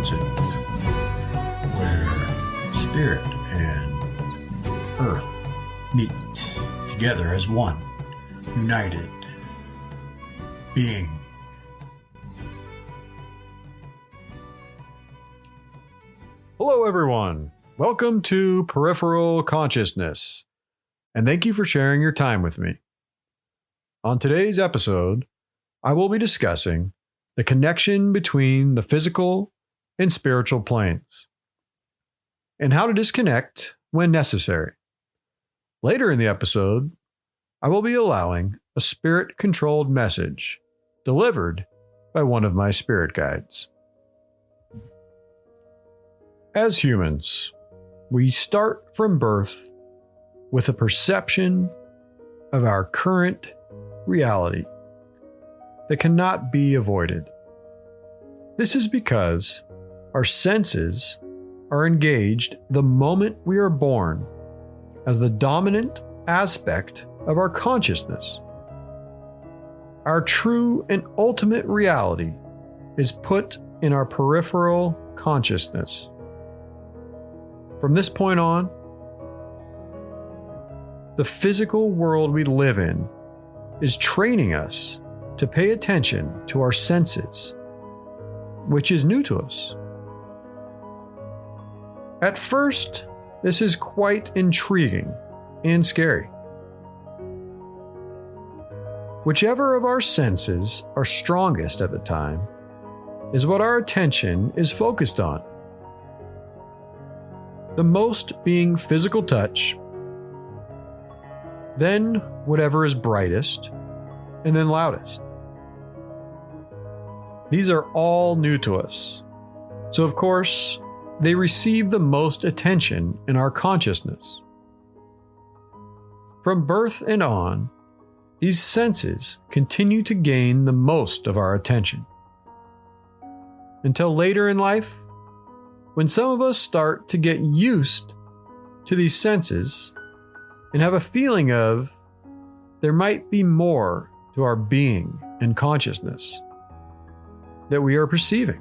concept where spirit and earth meet together as one, united being. Hello, everyone. Welcome to Peripheral Consciousness, and thank you for sharing your time with me. On today's episode, I will be discussing the connection between the physical and spiritual planes, and how to disconnect when necessary. Later in the episode, I will be allowing a spirit-controlled message delivered by one of my spirit guides. As humans, we start from birth with a perception of our current reality that cannot be avoided. This is because our senses are engaged the moment we are born as the dominant aspect of our consciousness. Our true and ultimate reality is put in our peripheral consciousness. From this point on, the physical world we live in is training us to pay attention to our senses, which is new to us. At first, this is quite intriguing and scary. Whichever of our senses are strongest at the time is what our attention is focused on. The most being physical touch, then whatever is brightest, and then loudest. These are all new to us, so of course, they receive the most attention in our consciousness. From birth and on, these senses continue to gain the most of our attention. Until later in life, when some of us start to get used to these senses and have a feeling of there might be more to our being and consciousness that we are perceiving.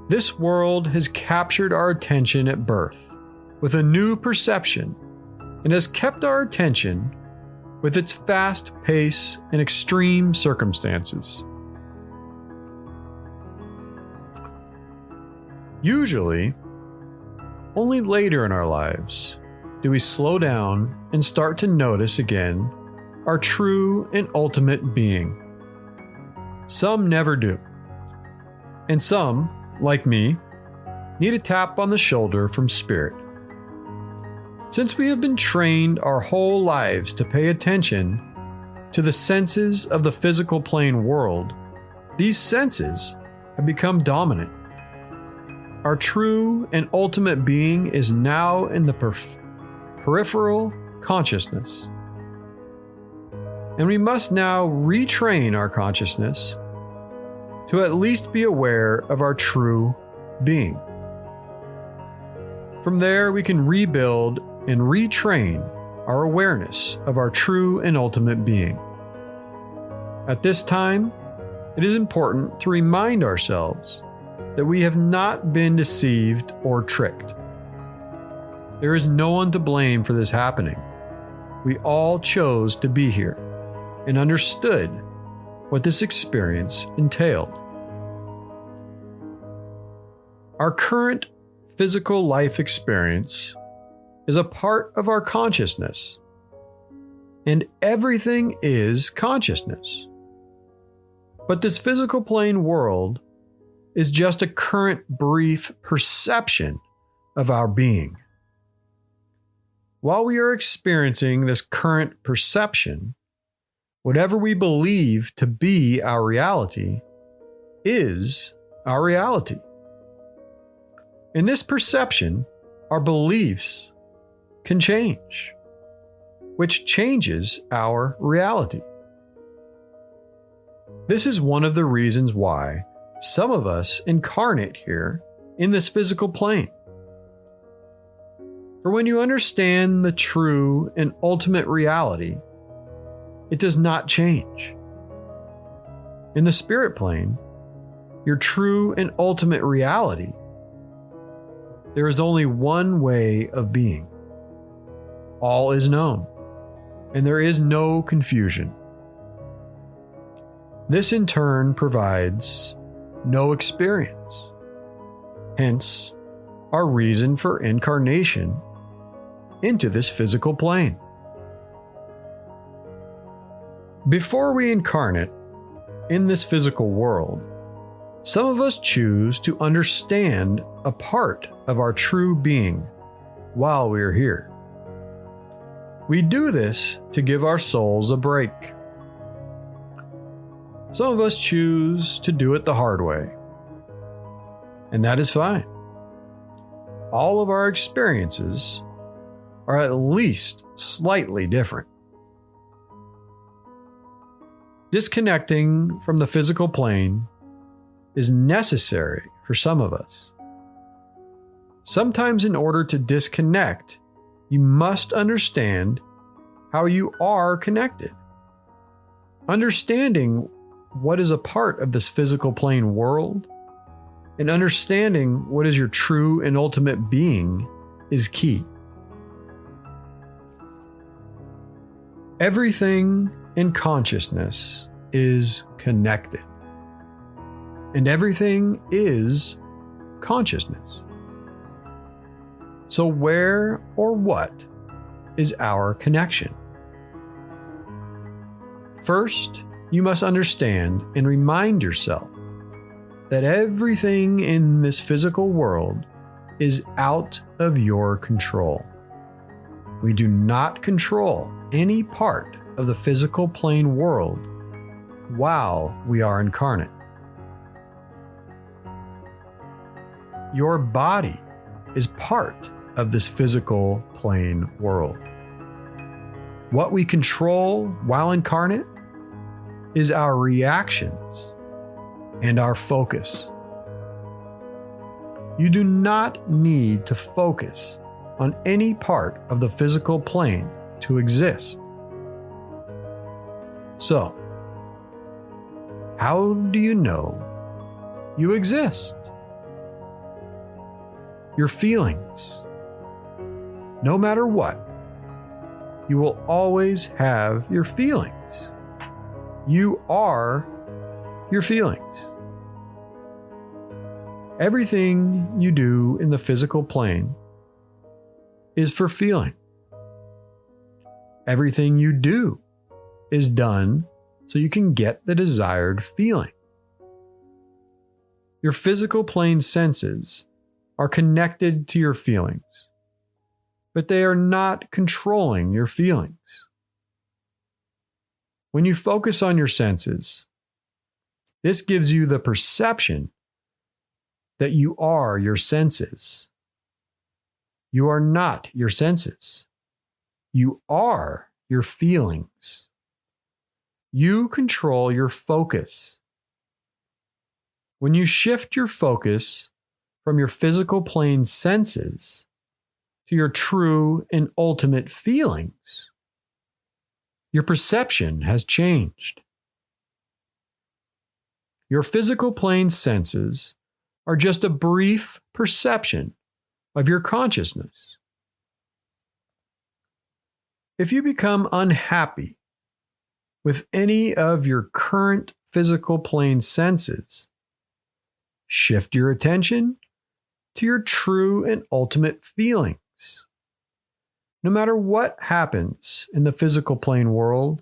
This world has captured our attention at birth with a new perception and has kept our attention with its fast pace and extreme circumstances. Usually, only later in our lives do we slow down and start to notice again our true and ultimate being. Some never do. And some, like me, need a tap on the shoulder from spirit. Since we have been trained our whole lives to pay attention to the senses of the physical plane world, these senses have become dominant. Our true and ultimate being is now in the peripheral consciousness. And we must now retrain our consciousness to at least be aware of our true being. From there, we can rebuild and retrain our awareness of our true and ultimate being. At this time, it is important to remind ourselves that we have not been deceived or tricked. There is no one to blame for this happening. We all chose to be here and understood what this experience entailed. Our current physical life experience is a part of our consciousness, and everything is consciousness. But this physical plane world is just a current brief perception of our being. While we are experiencing this current perception, whatever we believe to be our reality is our reality. In this perception, our beliefs can change, which changes our reality. This is one of the reasons why some of us incarnate here in this physical plane. For when you understand the true and ultimate reality, it does not change. In the spirit plane, your true and ultimate reality, there is only one way of being. All is known, and there is no confusion. This in turn provides no experience, hence our reason for incarnation into this physical plane. Before we incarnate in this physical world, some of us choose to understand a part of our true being while we are here. We do this to give our souls a break. Some of us choose to do it the hard way, and that is fine. All of our experiences are at least slightly different. Disconnecting from the physical plane is necessary for some of us. Sometimes, in order to disconnect, you must understand how you are connected. Understanding what is a part of this physical plane world and understanding what is your true and ultimate being is key. Everything in consciousness is connected, and everything is consciousness. So where or what is our connection? First, you must understand and remind yourself that everything in this physical world is out of your control. We do not control any part of the physical plane world while we are incarnate. Your body is part of this physical plane world. What we control while incarnate is our reactions and our focus. You do not need to focus on any part of the physical plane to exist. So, how do you know you exist? Your feelings. No matter what, you will always have your feelings. You are your feelings. Everything you do in the physical plane is for feeling. Everything you do is done so you can get the desired feeling. Your physical plane senses are connected to your feelings, but they are not controlling your feelings. When you focus on your senses, this gives you the perception that you are your senses. You are not your senses. You are your feelings. You control your focus. When you shift your focus from your physical plane senses to your true and ultimate feelings, your perception has changed. Your physical plane senses are just a brief perception of your consciousness. If you become unhappy with any of your current physical plane senses, shift your attention to your true and ultimate feelings. No matter what happens in the physical plane world,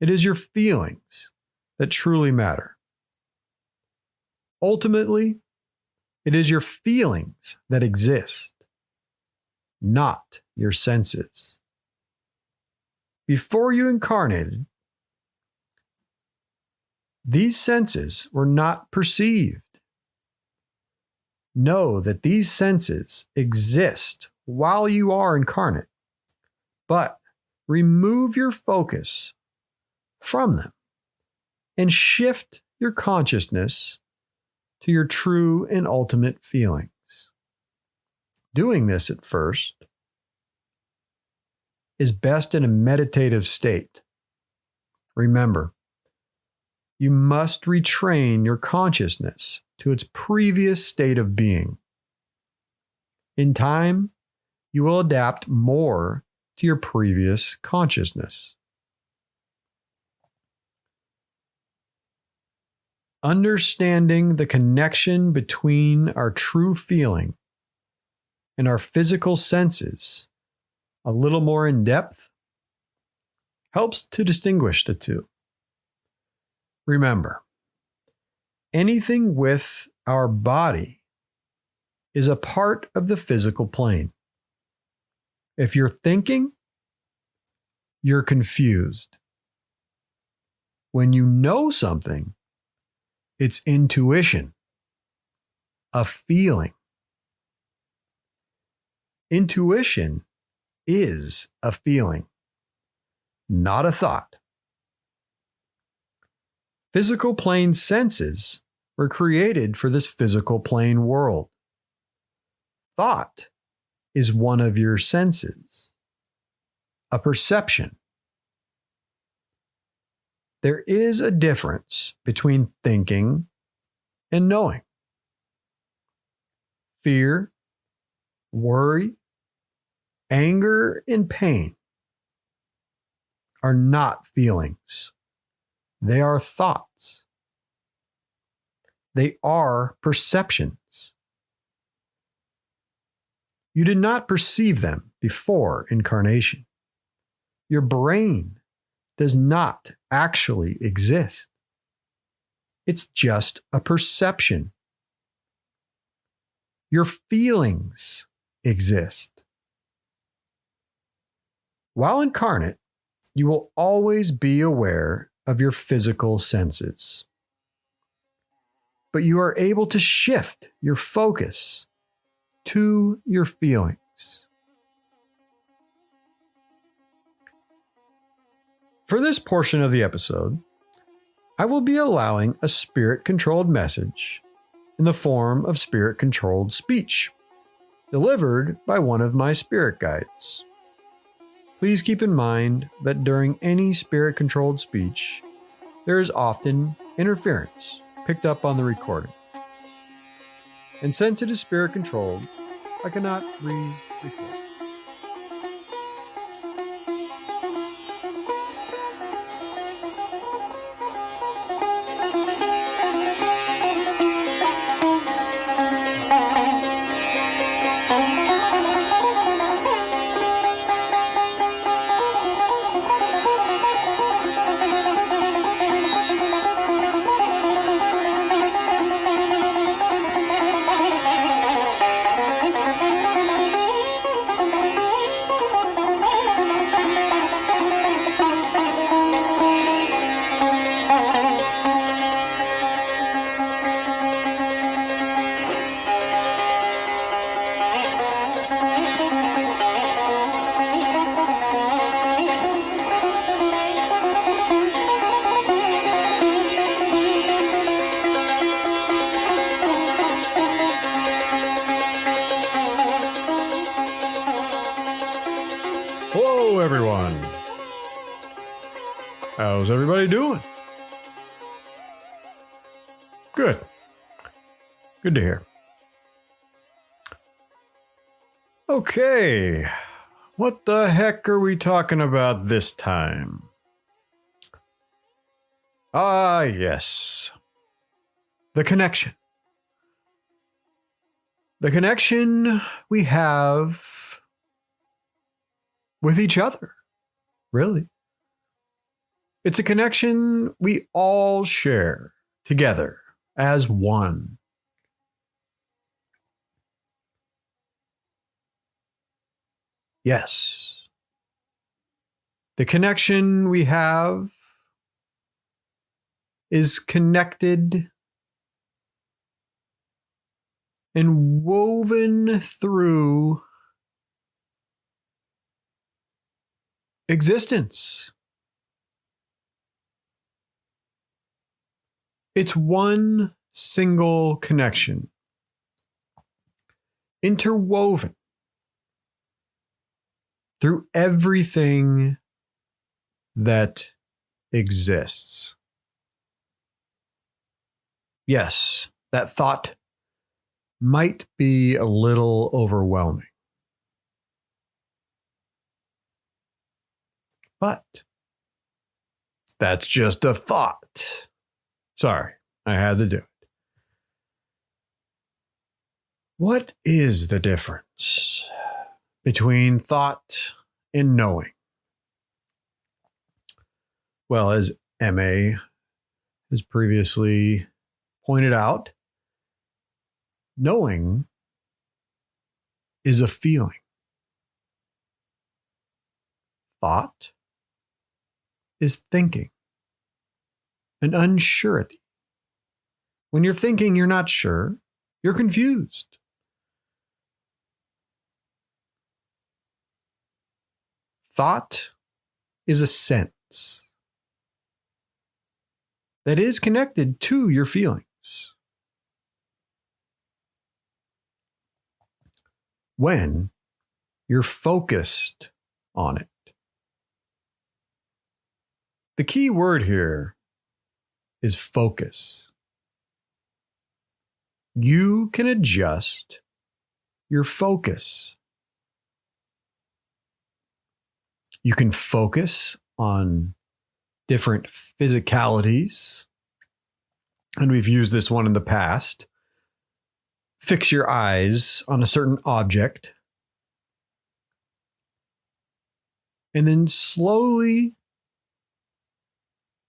it is your feelings that truly matter. Ultimately, it is your feelings that exist, not your senses. Before you incarnated, these senses were not perceived. Know that these senses exist while you are incarnate, but remove your focus from them and shift your consciousness to your true and ultimate feelings. Doing this at first is best in a meditative state. Remember, you must retrain your consciousness to its previous state of being. In time, you will adapt more to your previous consciousness. Understanding the connection between our true feeling and our physical senses a little more in depth helps to distinguish the two. Remember, anything with our body is a part of the physical plane. If you're thinking, you're confused. When you know something, it's intuition, a feeling. Intuition is a feeling, not a thought. Physical plane senses were created for this physical plane world. Thought is one of your senses, a perception. There is a difference between thinking and knowing. Fear, worry, anger, and pain are not feelings. They are thoughts. They are perceptions. You did not perceive them before incarnation. Your brain does not actually exist. It's just a perception. Your feelings exist. While incarnate, you will always be aware of your physical senses. But you are able to shift your focus to your feelings. For this portion of the episode, I will be allowing a spirit-controlled message in the form of spirit-controlled speech, delivered by one of my spirit guides. Please keep in mind that during any spirit-controlled speech, there is often interference picked up on the recording. And since it is spirit-controlled, I cannot re-record. Hello, everyone. How's everybody doing? Good. Good to hear. Okay. What the heck are we talking about this time? Ah, yes. The connection. The connection we have with each other, really. It's a connection we all share together as one. Yes. The connection we have is connected and woven through existence. It's one single connection, interwoven through everything that exists. Yes, that thought might be a little overwhelming. But that's just a thought. Sorry, I had to do it. What is the difference between thought and knowing? Well, as MA has previously pointed out, knowing is a feeling. Thought is thinking, an unsurety. When you're thinking, you're not sure, you're confused. Thought is a sense that is connected to your feelings. When you're focused on it. The key word here is focus. You can adjust your focus. You can focus on different physicalities. And we've used this one in the past. Fix your eyes on a certain object. And then slowly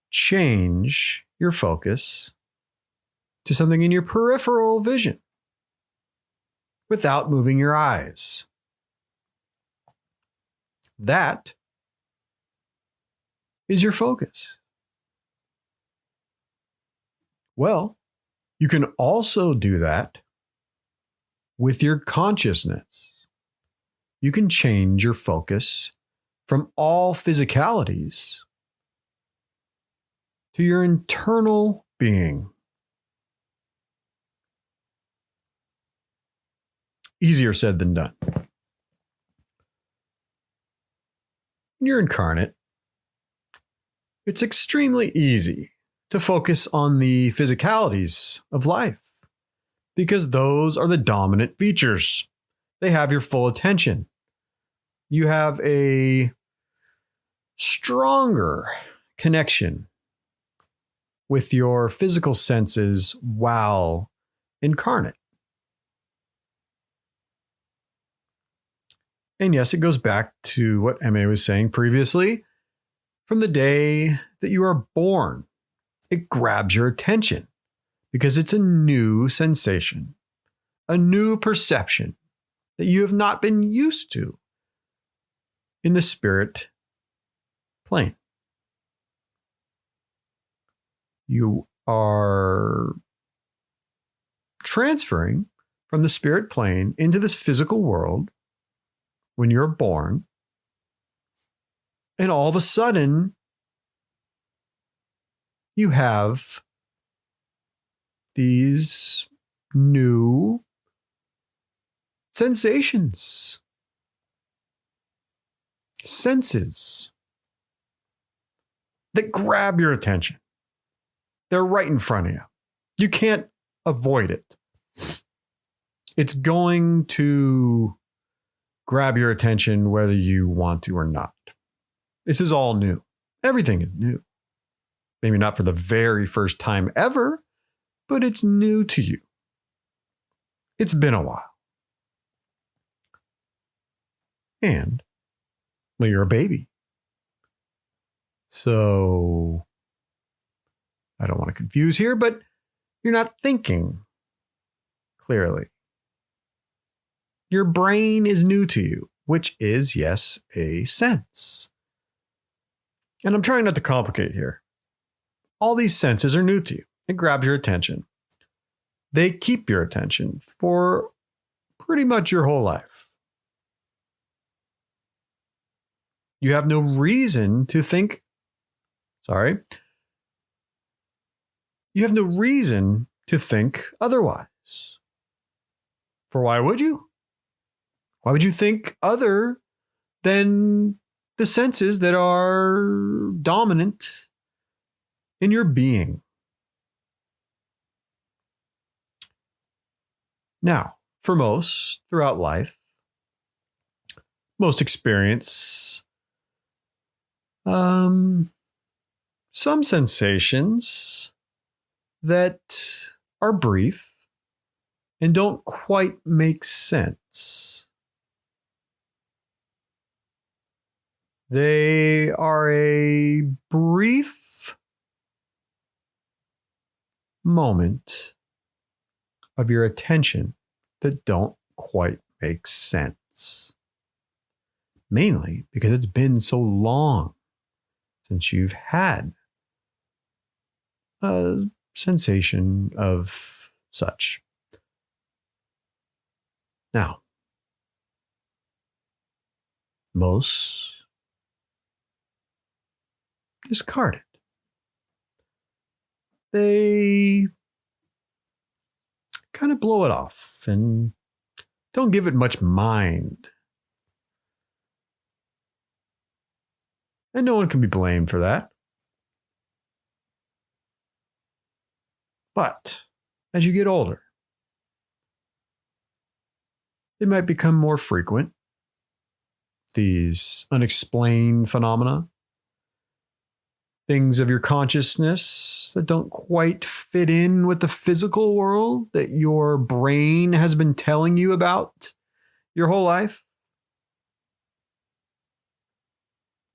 change your focus to something in your peripheral vision without moving your eyes. That is your focus. Well, you can also do that with your consciousness. You can change your focus from all physicalities to your internal being. Easier said than done. When you're incarnate, it's extremely easy to focus on the physicalities of life because those are the dominant features. They have your full attention. You have a stronger connection with your physical senses while incarnate. And yes, it goes back to what MA was saying previously. From the day that you are born, it grabs your attention because it's a new sensation, a new perception that you have not been used to in the spirit plane. You are transferring from the spirit plane into this physical world when you're born. And all of a sudden, you have these new sensations, senses that grab your attention. They're right in front of you. You can't avoid it. It's going to grab your attention whether you want to or not. This is all new. Everything is new. Maybe not for the very first time ever, but it's new to you. It's been a while. And well, you're a baby. So I don't want to confuse here, but you're not thinking clearly. Your brain is new to you, which is, yes, a sense. And I'm trying not to complicate here. All these senses are new to you. It grabs your attention. They keep your attention for pretty much your whole life. You have no reason to think, you have no reason to think otherwise. For why would you? Why would you think other than the senses that are dominant in your being? Now, for most throughout life, most experience some sensations that are brief and don't quite make sense. They are a brief moment of your attention that don't quite make sense. Mainly because it's been so long since you've had a sensation of such. Now, most discard it. They kind of blow it off and don't give it much mind. And no one can be blamed for that. But as you get older, they might become more frequent. These unexplained phenomena, things of your consciousness that don't quite fit in with the physical world that your brain has been telling you about your whole life.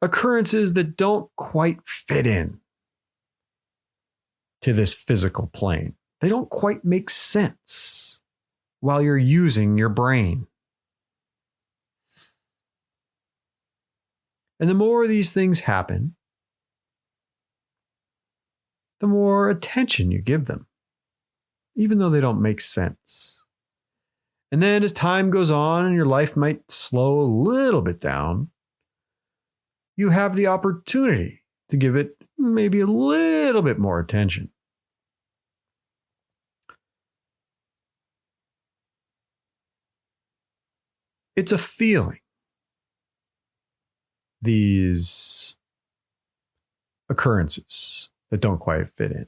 Occurrences that don't quite fit in to this physical plane. They don't quite make sense while you're using your brain. And the more these things happen, the more attention you give them, even though they don't make sense. And then as time goes on and your life might slow a little bit down, you have the opportunity to give it maybe a little bit more attention. It's a feeling. These occurrences that don't quite fit in.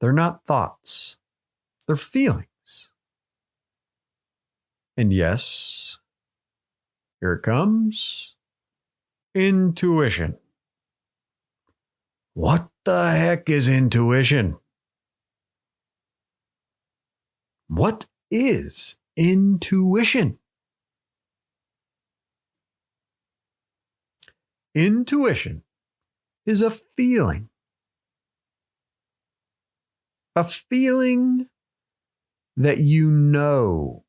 They're not thoughts. They're feelings. And yes, here it comes. Intuition. What the heck is intuition? What is intuition? Intuition is a feeling. A feeling that you know.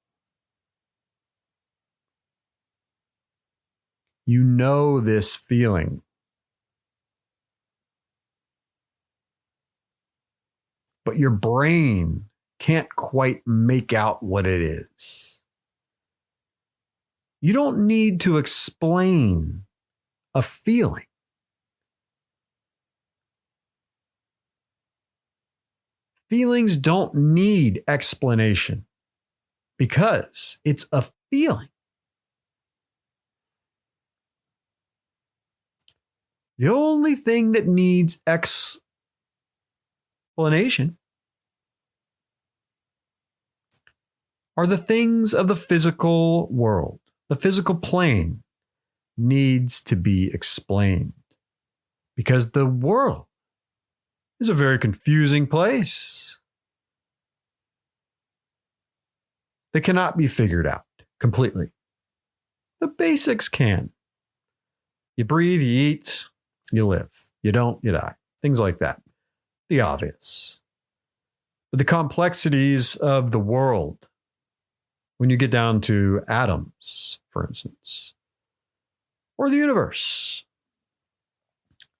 You know this feeling. But your brain can't quite make out what it is. You don't need to explain a feeling. Feelings don't need explanation because it's a feeling. The only thing that needs explanation are the things of the physical world. The physical plane needs to be explained because the world is a very confusing place that cannot be figured out completely. The basics can. You breathe, you eat, you live. You don't, you die. Things like that. The obvious. But the complexities of the world, when you get down to atoms, for instance, or the universe,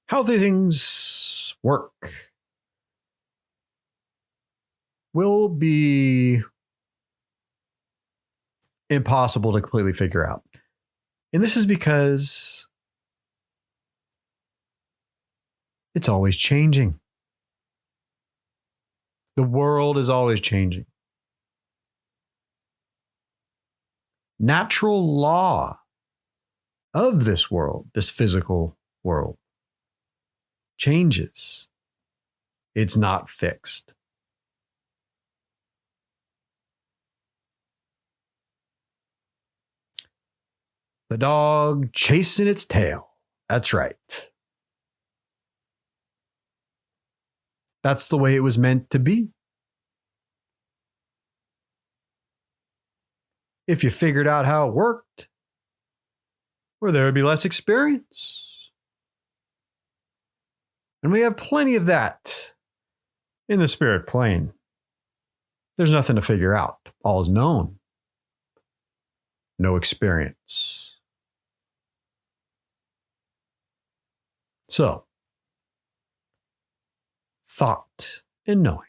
how things work, will be impossible to completely figure out. And this is because it's always changing. The world is always changing. Natural law of this world, this physical world, changes. It's not fixed. The dog chasing its tail. That's right. That's the way it was meant to be. If you figured out how it worked, well, there would be less experience. And we have plenty of that in the spirit plane. There's nothing to figure out. All is known. No experience. So, thought and knowing.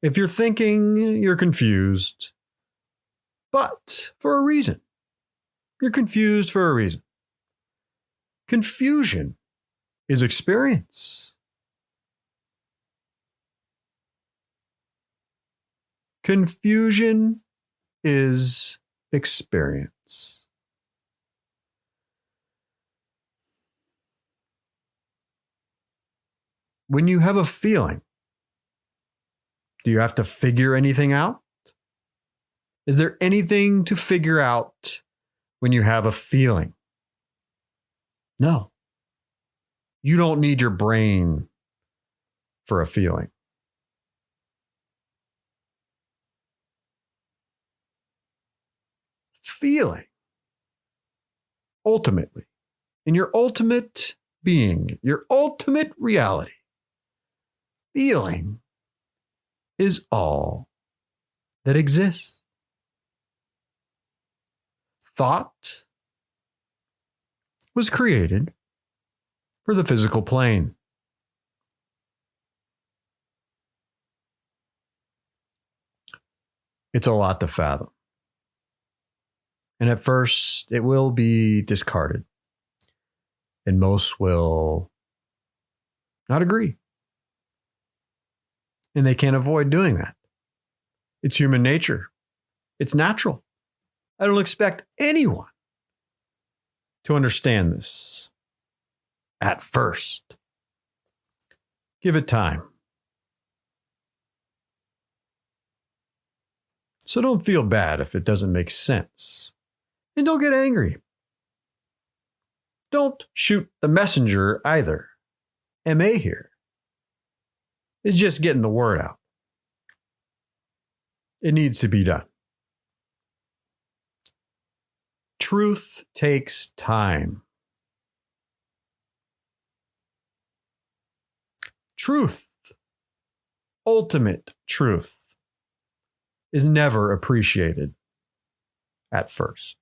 If you're thinking, you're confused, but for a reason. You're confused for a reason. Confusion is experience. Confusion is experience. When you have a feeling, do you have to figure anything out? Is there anything to figure out when you have a feeling? No. You don't need your brain for a feeling. Feeling, ultimately, in your ultimate being, your ultimate reality, feeling is all that exists. Thought was created for the physical plane. It's a lot to fathom. And at first, it will be discarded. And most will not agree. And they can't avoid doing that. It's human nature. It's natural. I don't expect anyone to understand this at first. Give it time. So don't feel bad if it doesn't make sense. And don't get angry. Don't shoot the messenger either. MA here is just getting the word out. It needs to be done. Truth takes time. Truth, ultimate truth, is never appreciated at first,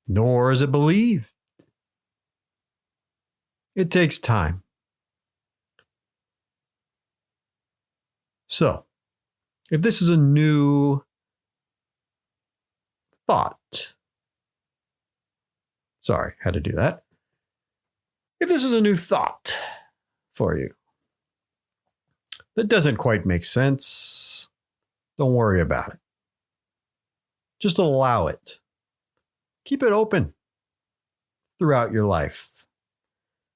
nor is it believed. It takes time. So, if this is a new thought, sorry, had to do that. If this is a new thought for you that doesn't quite make sense, don't worry about it. Just allow it. Keep it open throughout your life.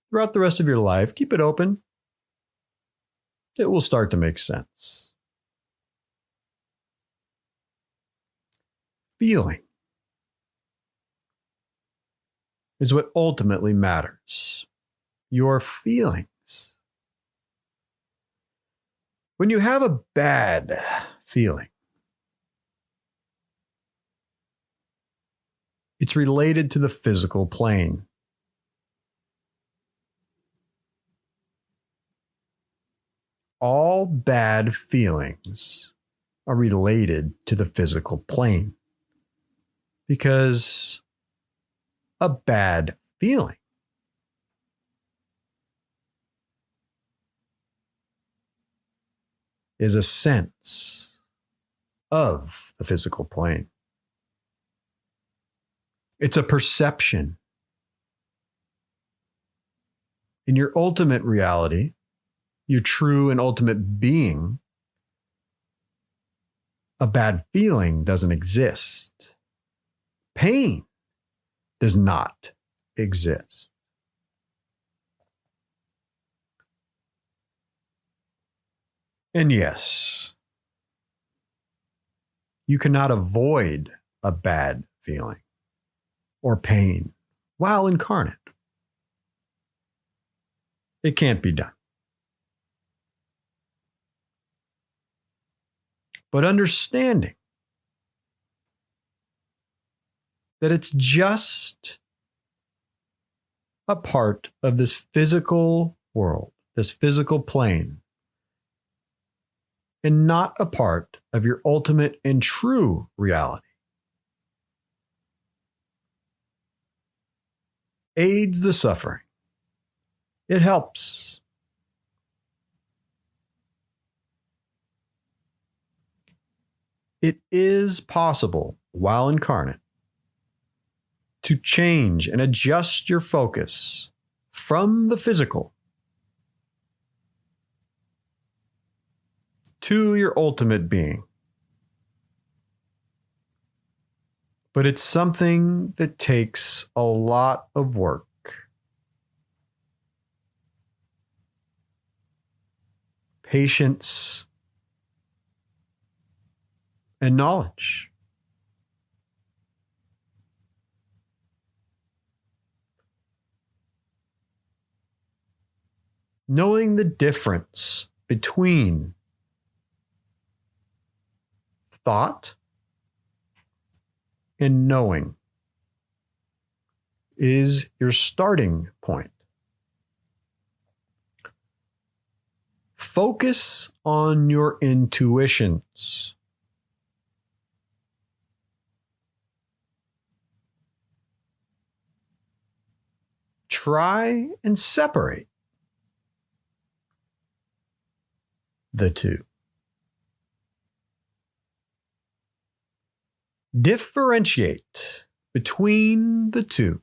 Throughout the rest of your life, keep it open. It will start to make sense. Feeling is what ultimately matters. Your feelings. When you have a bad feeling, it's related to the physical plane. All bad feelings are related to the physical plane because a bad feeling is a sense of the physical plane. It's a perception. In your ultimate reality, your true and ultimate being, a bad feeling doesn't exist. Pain does not exist. And yes, you cannot avoid a bad feeling or pain while incarnate. It can't be done. But understanding that it's just a part of this physical world, this physical plane, and not a part of your ultimate and true reality, aids the suffering. It helps. It is possible, while incarnate, to change and adjust your focus from the physical to your ultimate being. But it's something that takes a lot of work. Patience and knowledge. Knowing the difference between thought and knowing is your starting point. Focus on your intuitions. Try and separate the two. Differentiate between the two.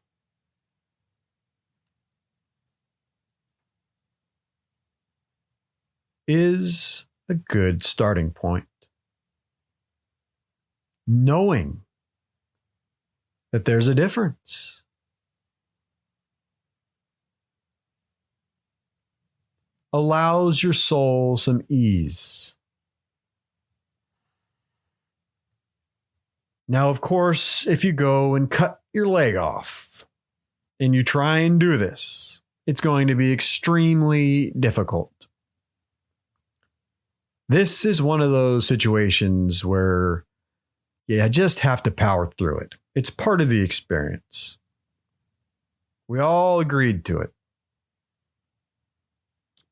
Is a good starting point. Knowing that there's a difference. Allows your soul some ease. Now, of course, if you go and cut your leg off and you try and do this, it's going to be extremely difficult. This is one of those situations where you just have to power through it. It's part of the experience. We all agreed to it.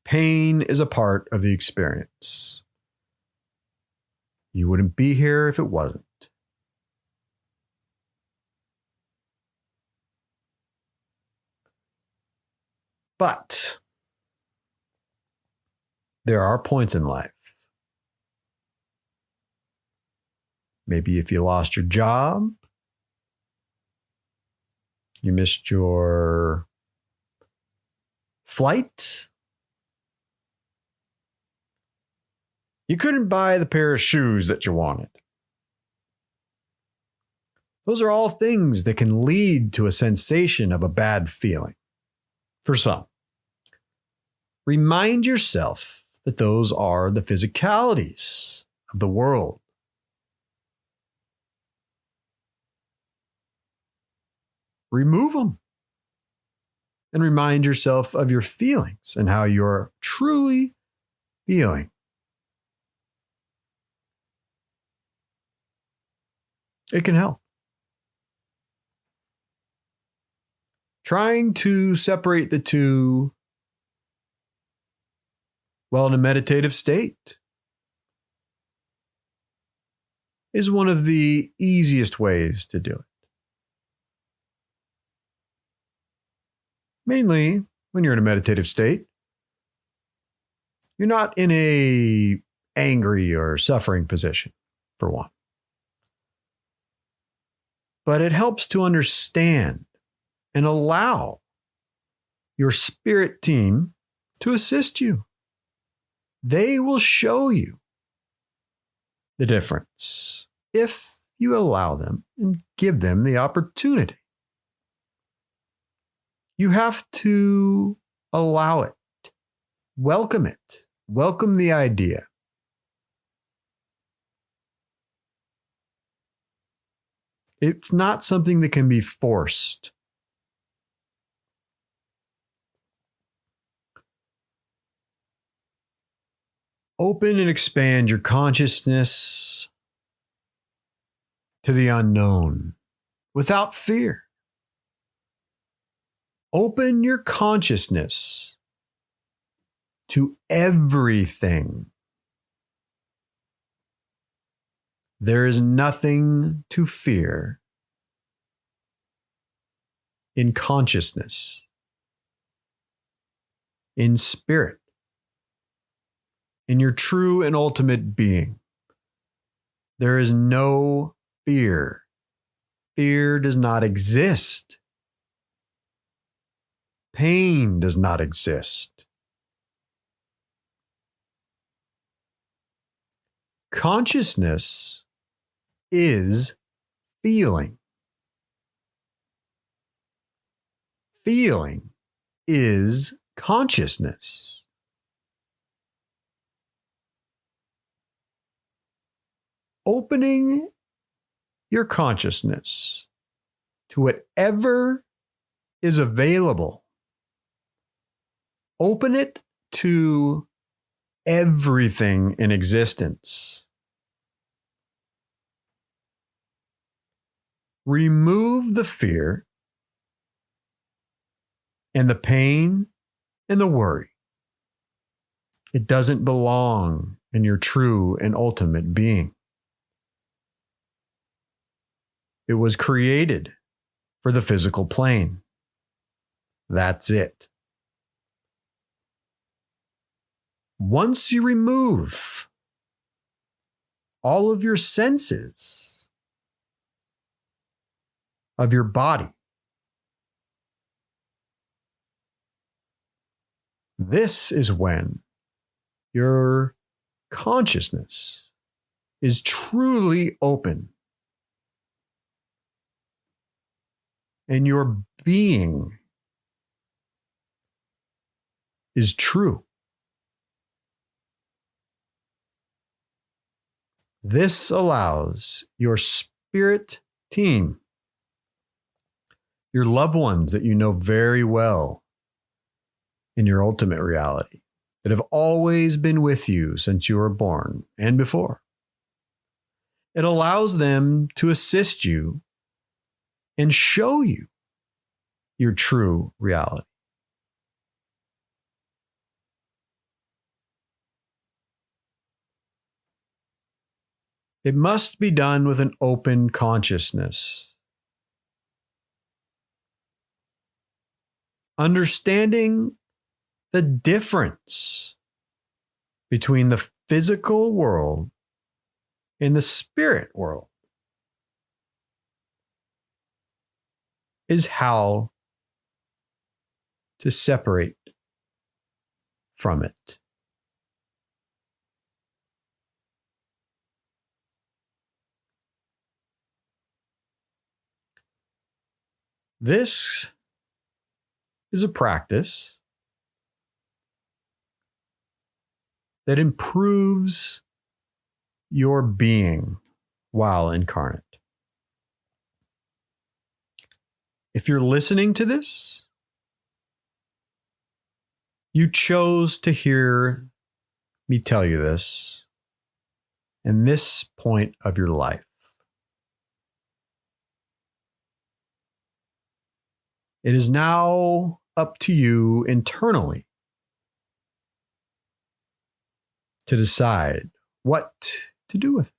Pain is a part of the experience. You wouldn't be here if it wasn't. But there are points in life. Maybe if you lost your job, you missed your flight, you couldn't buy the pair of shoes that you wanted. Those are all things that can lead to a sensation of a bad feeling. For some, remind yourself that those are the physicalities of the world. Remove them and remind yourself of your feelings and how you're truly feeling. It can help. Trying to separate the two while in a meditative state is one of the easiest ways to do it. Mainly, when you're in a meditative state, you're not in a angry or suffering position, for one. But it helps to understand and allow your spirit team to assist you. They will show you the difference if you allow them and give them the opportunity. You have to allow it, welcome it, welcome the idea. It's not something that can be forced. Open and expand your consciousness to the unknown without fear. Open your consciousness to everything. There is nothing to fear in consciousness, in spirit, in your true and ultimate being. There is no fear. Fear does not exist. Pain does not exist. Consciousness is feeling. Feeling is consciousness. Opening your consciousness to whatever is available. Open it to everything in existence. Remove the fear and the pain and the worry. It doesn't belong in your true and ultimate being. It was created for the physical plane. That's it. Once you remove all of your senses of your body, this is when your consciousness is truly open and your being is true. This allows your spirit team, your loved ones that you know very well in your ultimate reality, that have always been with you since you were born and before. It allows them to assist you and show you your true reality. It must be done with an open consciousness. Understanding the difference between the physical world and the spirit world is how to separate from it. This is a practice that improves your being while incarnate. If you're listening to this, you chose to hear me tell you this in this point of your life. It is now up to you internally to decide what to do with it.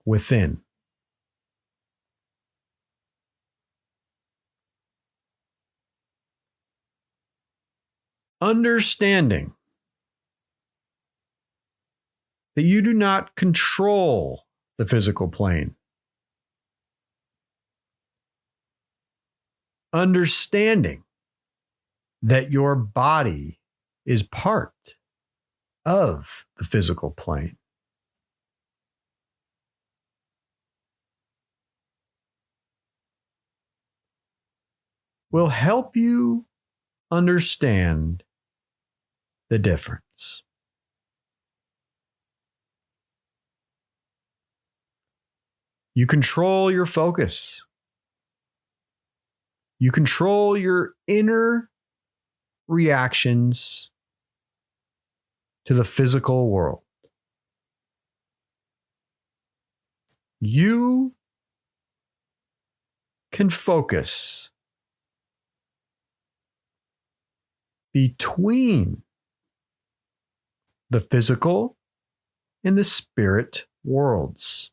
Within. Understanding that you do not control the physical plane. Understanding that your body is part of the physical plane. Will help you understand the difference. You control your focus. You control your inner reactions to the physical world. You can focus between the physical and the spirit worlds.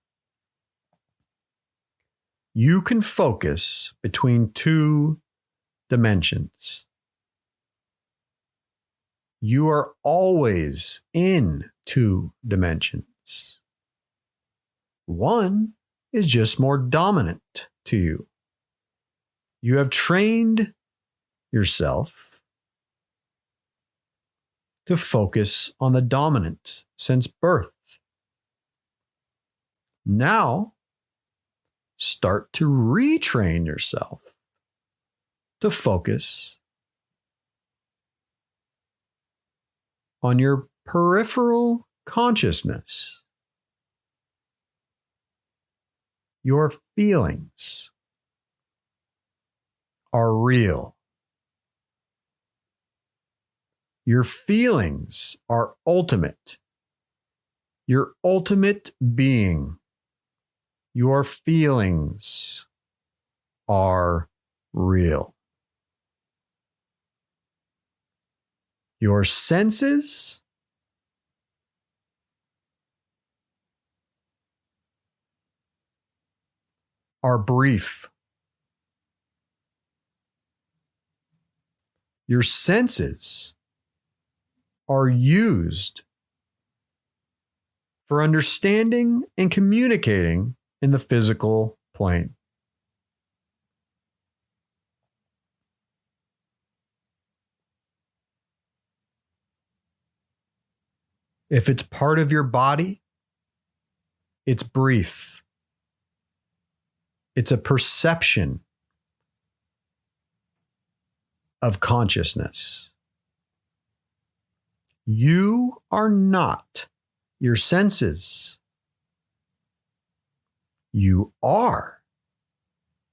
You can focus between two dimensions. You are always in two dimensions. One is just more dominant to you. You have trained yourself to focus on the dominant since birth. Now, start to retrain yourself to focus on your peripheral consciousness. Your feelings are real. Your feelings are ultimate. Your ultimate being. Your feelings are real. Your senses are brief. Your senses are used for understanding and communicating in the physical plane. If it's part of your body, it's brief. It's a perception of consciousness. You are not your senses. You are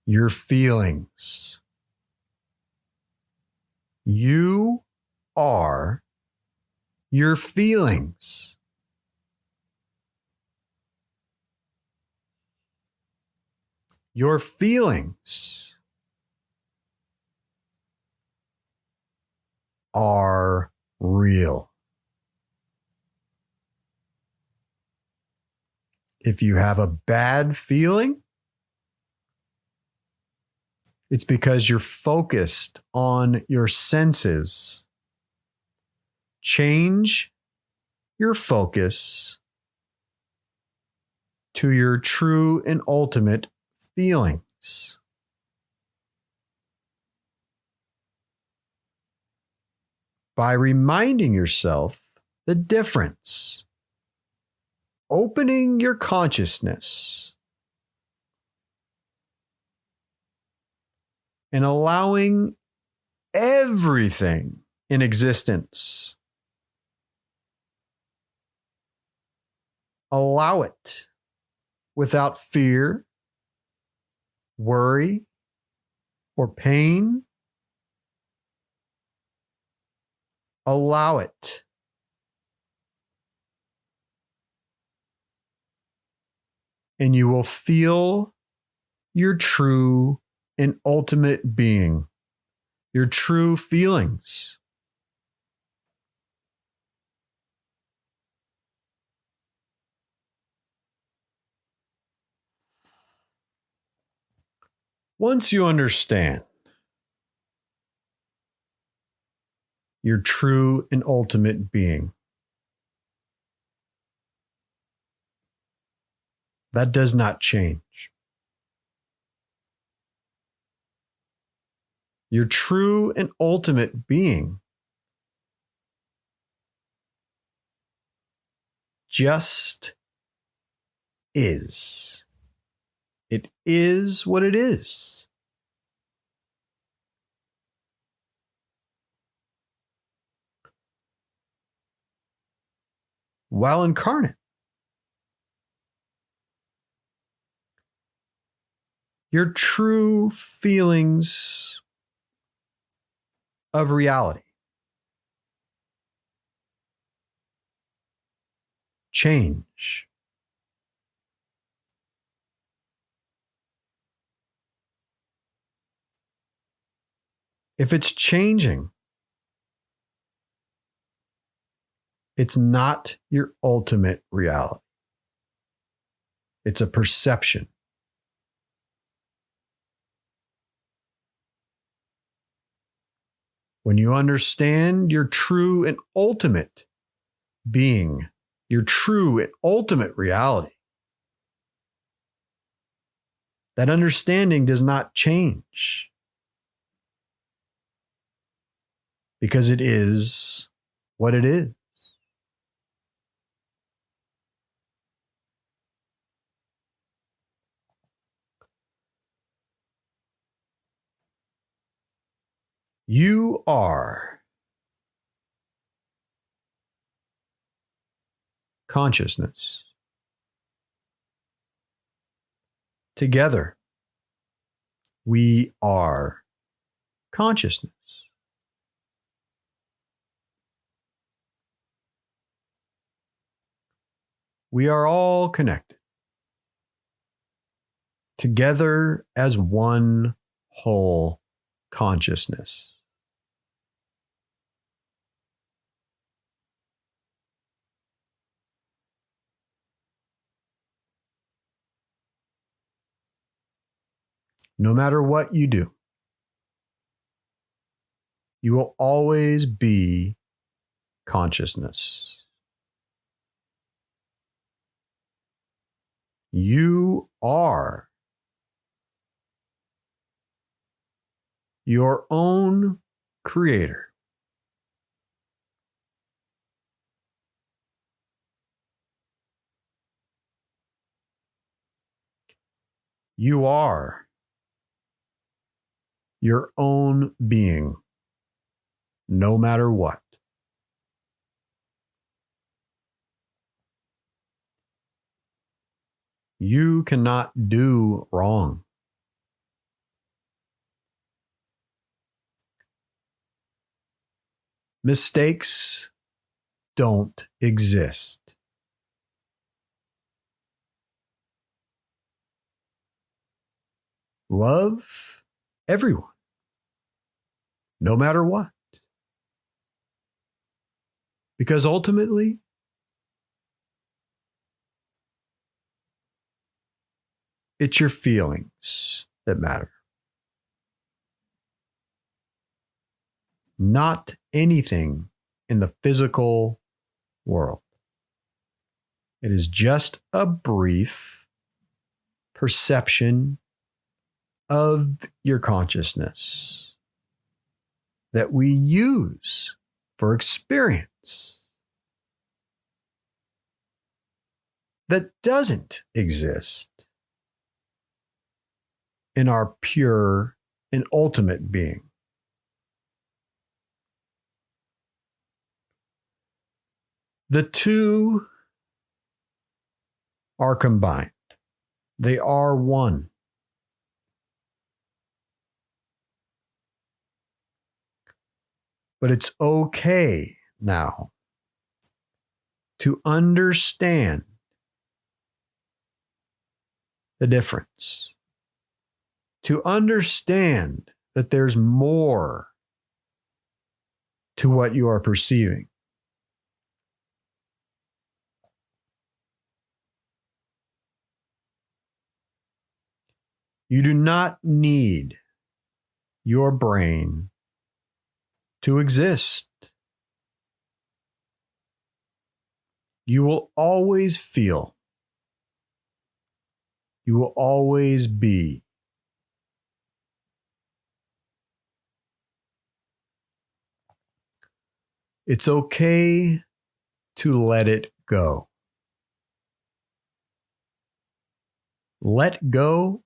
your feelings. You are your feelings. Your feelings are real. If you have a bad feeling, it's because you're focused on your senses. Change your focus to your true and ultimate feelings. By reminding yourself the difference, opening your consciousness and allowing everything in existence. Allow it without fear, worry, or pain. Allow it. And you will feel your true and ultimate being, your true feelings. Once you understand your true and ultimate being, that does not change. Your true and ultimate being just is. It is what it is. While incarnate, your true feelings of reality change. If it's changing, it's not your ultimate reality. It's a perception. When you understand your true and ultimate being, your true and ultimate reality, that understanding does not change because it is what it is. You are consciousness. Together, we are consciousness. We are all connected together as one whole consciousness. No matter what you do, you will always be consciousness. You are your own creator. You are your own being, no matter what. You cannot do wrong. Mistakes don't exist. Love everyone, no matter what. Because ultimately, it's your feelings that matter. Not anything in the physical world. It is just a brief perception of your consciousness that we use for experience that doesn't exist in our pure and ultimate being. The two are combined. They are one. But it's okay now to understand the difference, to understand that there's more to what you are perceiving. You do not need your brain to exist. You will always feel. You will always be. It's okay to let it go. Let go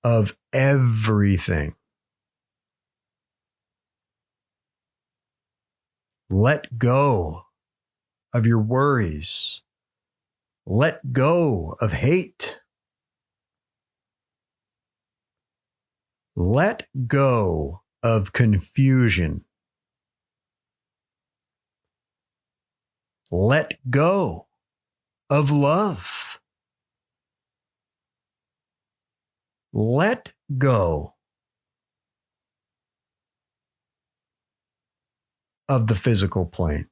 of everything. Let go of your worries. Let go of hate. Let go of confusion. Let go of love. Let go of the physical plane.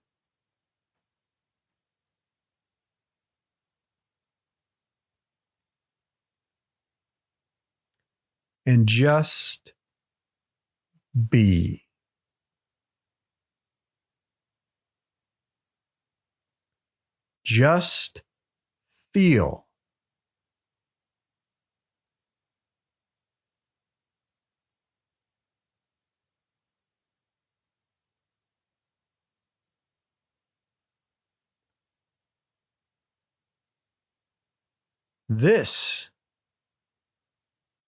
And just be. Just feel. This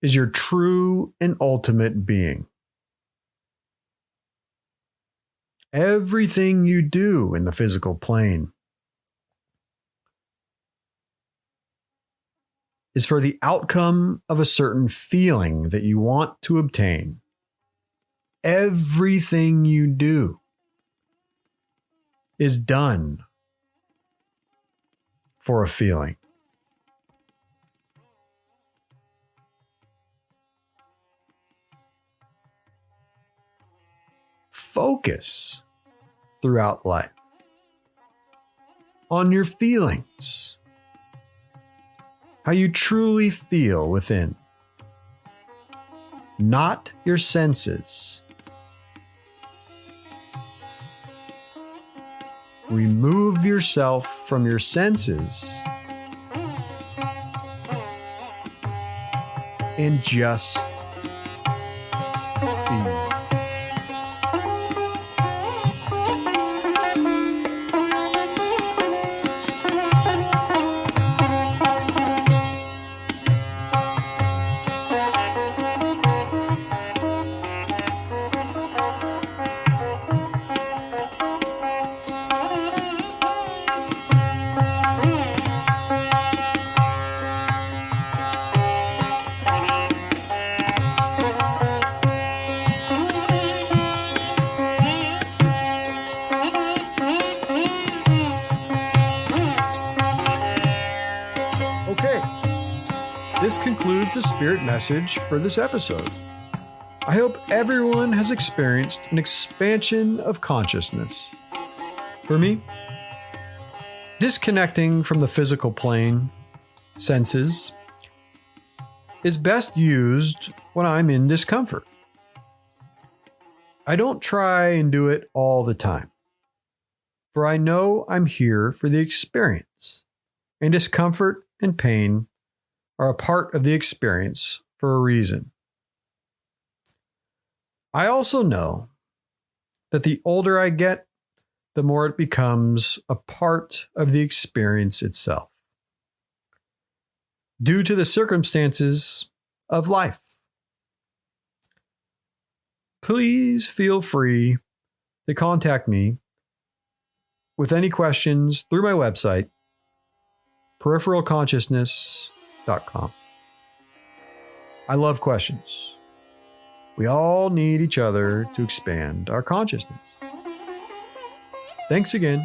is your true and ultimate being. Everything you do in the physical plane is for the outcome of a certain feeling that you want to obtain. Everything you do is done for a feeling. Focus throughout life on your feelings, how you truly feel within, not your senses. Remove yourself from your senses and just be. This concludes the spirit message for this episode. I hope everyone has experienced an expansion of consciousness. For me, disconnecting from the physical plane, senses, is best used when I'm in discomfort. I don't try and do it all the time, for I know I'm here for the experience, and discomfort and pain are a part of the experience for a reason. I also know that the older I get, the more it becomes a part of the experience itself, due to the circumstances of life. Please feel free to contact me with any questions through my website, peripheralconsciousness.com. I love questions. We all need each other to expand our consciousness. Thanks again,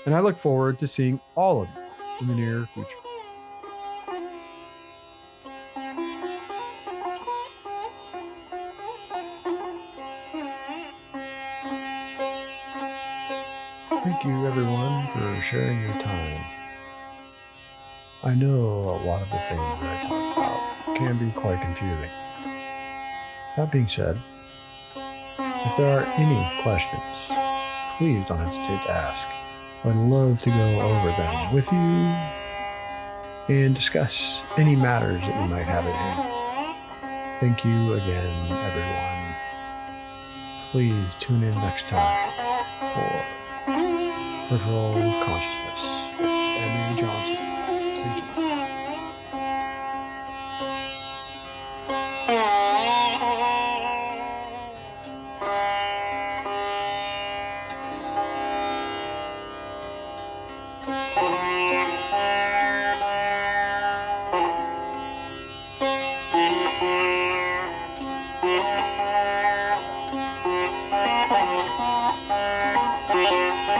and I look forward to seeing all of you in the near future. Thank you, everyone, for sharing your time. I know a lot of the things that I talk about can be quite confusing. That being said, if there are any questions, please don't hesitate to ask. I'd love to go over them with you and discuss any matters that we might have at hand. Thank you again, everyone. Please tune in next time for Peripheral Consciousness with Andrew Johnson. Thank you.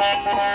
Oh.